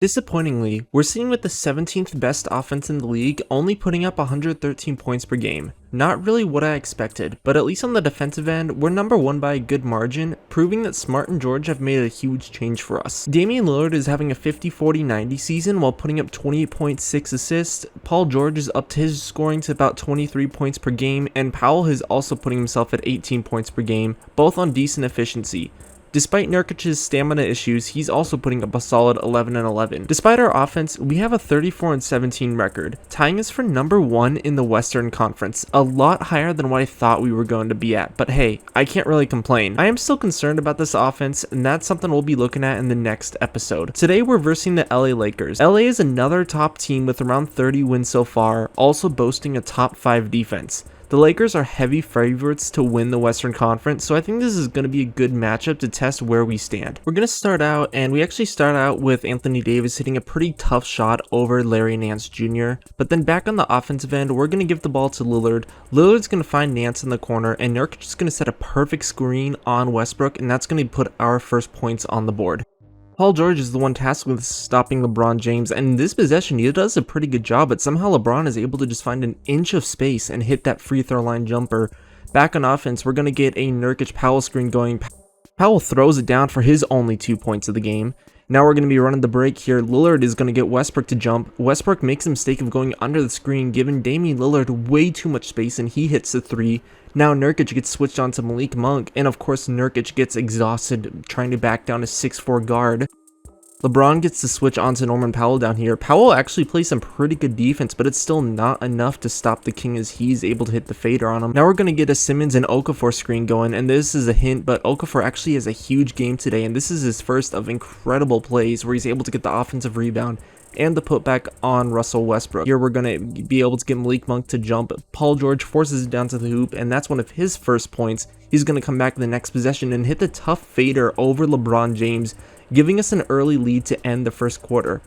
Disappointingly, we're sitting with the 17th best offense in the league, only putting up 113 points per game. Not really what I expected, but at least on the defensive end, we're number one by a good margin, proving that Smart and George have made a huge change for us. Damian Lillard is having a 50-40-90 season while putting up 28.6 assists, Paul George is up to his scoring to about 23 points per game, and Powell is also putting himself at 18 points per game, both on decent efficiency. Despite Nurkic's stamina issues, he's also putting up a solid 11-11. Despite our offense, we have a 34-17 record, tying us for number 1 in the Western Conference, a lot higher than what I thought we were going to be at, but hey, I can't really complain. I am still concerned about this offense, and that's something we'll be looking at in the next episode. Today we're versing the LA Lakers. LA is another top team with around 30 wins so far, also boasting a top 5 defense. The Lakers are heavy favorites to win the Western Conference, so I think this is going to be a good matchup to test where we stand. We're going to start out, and we actually start out with Anthony Davis hitting a pretty tough shot over Larry Nance Jr., but then back on the offensive end, we're going to give the ball to Lillard. Lillard's going to find Nance in the corner, and Nurkic is going to set a perfect screen on Westbrook, and that's going to put our first points on the board. Paul George is the one tasked with stopping LeBron James, and in this possession he does a pretty good job, but somehow LeBron is able to just find an inch of space and hit that free throw line jumper. Back on offense, we're going to get a Nurkic Powell screen going. Powell throws it down for his only 2 points of the game. Now we're going to be running the break here. Lillard is going to get Westbrook to jump. Westbrook makes a mistake of going under the screen, giving Damian Lillard way too much space, and he hits the 3. Now Nurkic gets switched on to Malik Monk, and of course Nurkic gets exhausted trying to back down a 6'4 guard. LeBron gets to switch onto Norman Powell down here. Powell actually plays some pretty good defense, but it's still not enough to stop the King as he's able to hit the fader on him. Now we're going to get a Simmons and Okafor screen going, and this is a hint, but Okafor actually has a huge game today, and this is his first of incredible plays where he's able to get the offensive rebound and the putback on Russell Westbrook. Here we're going to be able to get Malik Monk to jump. Paul George forces it down to the hoop, and that's one of his first points. He's going to come back the next possession and hit the tough fader over LeBron James, giving us an early lead to end the first quarter.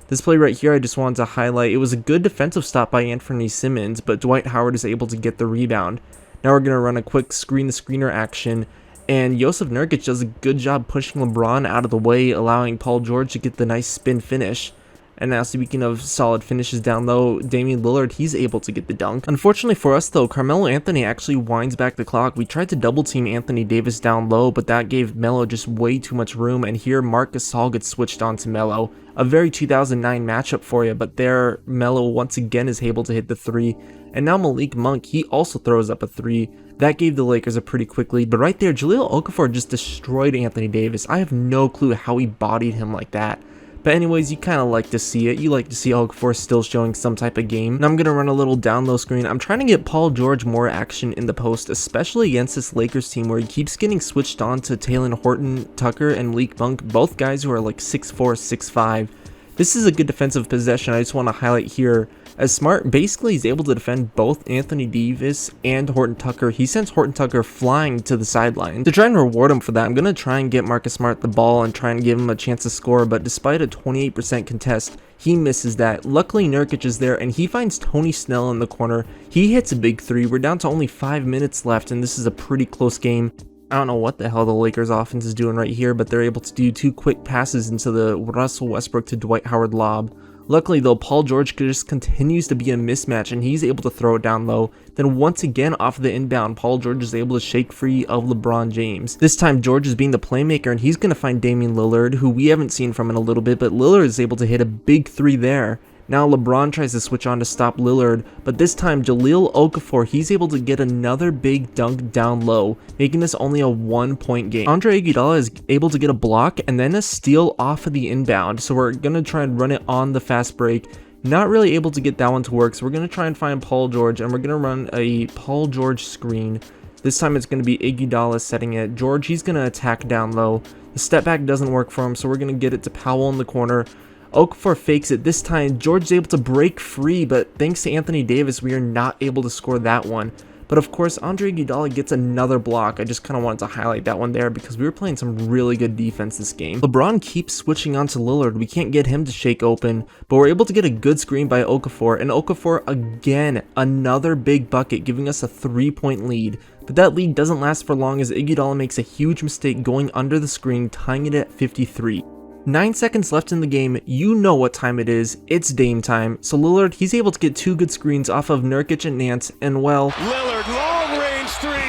This play right here I just wanted to highlight. It was a good defensive stop by Anthony Simmons, but Dwight Howard is able to get the rebound. Now we're going to run a quick screen-to-screener action, and Jusuf Nurkic does a good job pushing LeBron out of the way, allowing Paul George to get the nice spin finish. And now, speaking of solid finishes down low, Damian Lillard, he's able to get the dunk. Unfortunately for us though, Carmelo Anthony actually winds back the clock. We tried to double team Anthony Davis down low, but that gave Melo just way too much room, and here Marc Gasol gets switched on to Melo. A very 2009 matchup for you, but there Melo once again is able to hit the 3. And now Malik Monk, he also throws up a 3. That gave the Lakers a pretty quick lead, but right there, Jahlil Okafor just destroyed Anthony Davis. I have no clue how he bodied him like that. But anyways, you kind of like to see it. You like to see Okafor still showing some type of game. And I'm going to run a little down low screen. I'm trying to get Paul George more action in the post, especially against this Lakers team where he keeps getting switched on to Talen Horton-Tucker and Malik Monk, both guys who are like 6'4", 6'5". This is a good defensive possession. I just want to highlight here, as Smart basically is able to defend both Anthony Davis and Horton-Tucker. He sends Horton-Tucker flying to the sideline. To try and reward him for that, I'm going to try and get Marcus Smart the ball and try and give him a chance to score, but despite a 28% contest, he misses that. Luckily Nurkic is there, and he finds Tony Snell in the corner. He hits a big 3. We're down to only 5 minutes left, and this is a pretty close game. I don't know what the hell the Lakers offense is doing right here, but they're able to do 2 quick passes into the Russell Westbrook to Dwight Howard lob. Luckily though, Paul George just continues to be a mismatch, and he's able to throw it down low. Then once again off the inbound, Paul George is able to shake free of LeBron James. This time George is being the playmaker, and he's going to find Damian Lillard, who we haven't seen from in a little bit, but Lillard is able to hit a big 3 there. Now LeBron tries to switch on to stop Lillard, but this time Jahlil Okafor, he's able to get another big dunk down low, making this only a 1-point game. Andre Iguodala is able to get a block and then a steal off of the inbound, so we're going to try and run it on the fast break. Not really able to get that one to work, so we're going to try and find Paul George, and we're going to run a Paul George screen. This time it's going to be Iguodala setting it. George, he's going to attack down low. The step back doesn't work for him, so we're going to get it to Powell in the corner. Okafor fakes it. This time George is able to break free, but thanks to Anthony Davis, we are not able to score that one. But of course, Andre Iguodala gets another block. I just kind of wanted to highlight that one there because we were playing some really good defense this game. LeBron keeps switching on to Lillard. We can't get him to shake open, but we're able to get a good screen by Okafor, and Okafor again, another big bucket, giving us a 3-point lead. But that lead doesn't last for long as Iguodala makes a huge mistake going under the screen, tying it at 53. 9 seconds left in the game, you know what time it is, it's Dame time. So Lillard, he's able to get 2 good screens off of Nurkic and Nance, and well, Lillard, long range 3, and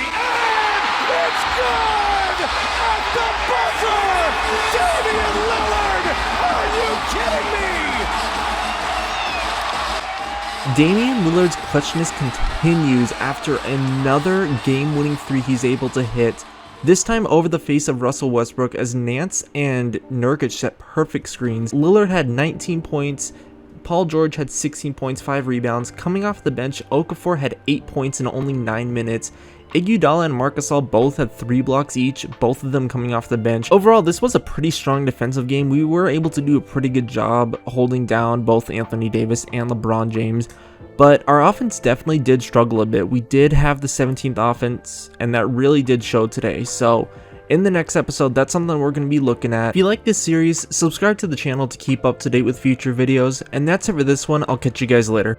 it's good! At the buzzer! Damian Lillard! Are you kidding me? Damian Lillard's clutchness continues after another game-winning 3 he's able to hit. This time over the face of Russell Westbrook as Nance and Nurkic set perfect screens. Lillard had 19 points, Paul George had 16 points, 5 rebounds. Coming off the bench, Okafor had 8 points in only 9 minutes. Iguodala and Marc Gasol both had 3 blocks each, both of them coming off the bench. Overall, this was a pretty strong defensive game. We were able to do a pretty good job holding down both Anthony Davis and LeBron James. But our offense definitely did struggle a bit. We did have the 17th offense, and that really did show today. So in the next episode, that's something we're going to be looking at. If you like this series, subscribe to the channel to keep up to date with future videos. And that's it for this one. I'll catch you guys later.